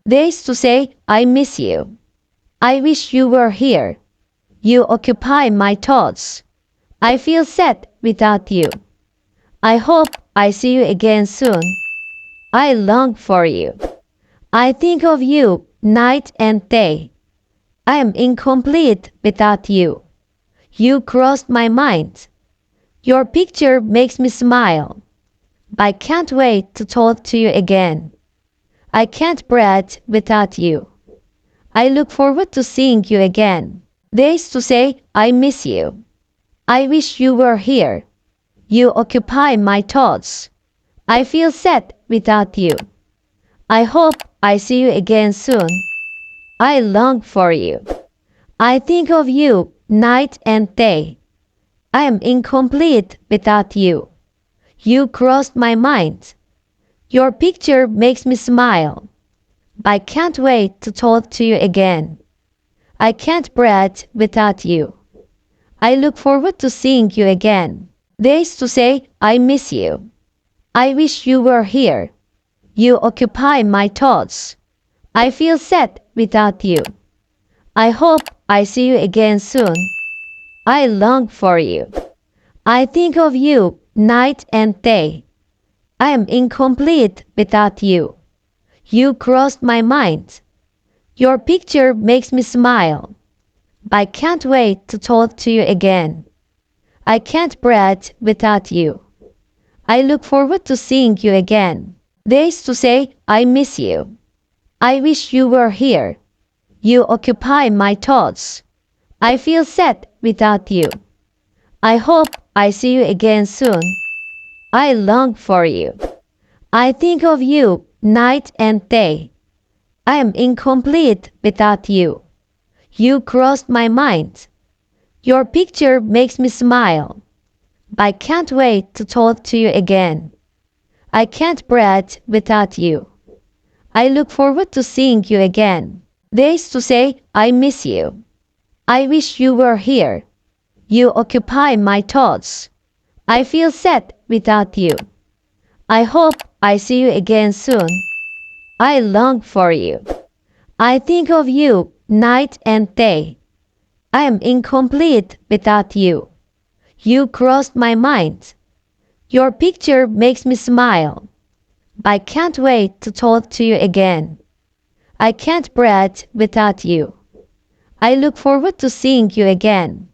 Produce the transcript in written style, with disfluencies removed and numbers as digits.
They used to say, I miss you. I wish you were here. You occupy my thoughts. I feel sad without you. I hope I see you again soon. I long for you. I think of you night and day. I am incomplete without you. You crossed my mind. Your picture makes me smile. I can't wait to talk to you again. I can't breathe without you. I look forward to seeing you again. They used to say, I miss you. I wish you were here. You occupy my thoughts. I feel sad without you. I hope I see you again soon. I long for you. I think of you night and day. I am incomplete without you. You crossed my mind. Your picture makes me smile. I can't wait to talk to you again. I can't breathe without you. I look forward to seeing you again. They used to say, I miss you. I wish you were here. You occupy my thoughts. I feel sad without you. I hope I see you again soon. I long for you. I think of you night and day. I am incomplete without you. You crossed my mind. Your picture makes me smile. I can't wait to talk to you again. I can't breathe without you. I look forward to seeing you again. They used to say, I miss you. I wish you were here. You occupy my thoughts. I feel sad without you. I hope I see you again soon. I long for you. I think of you night and day. I am incomplete without you. You crossed my mind. Your picture makes me smile. I can't wait to talk to you again. I can't breathe without you. I look forward to seeing you again. They used to say, I miss you. I wish you were here. You occupy my thoughts. I feel sad without you. I hope I see you again soon. I long for you. I think of you night and day. I am incomplete without you. You crossed my mind. Your picture makes me smile. I can't wait to talk to you again. I can't breathe without you. I look forward to seeing you again.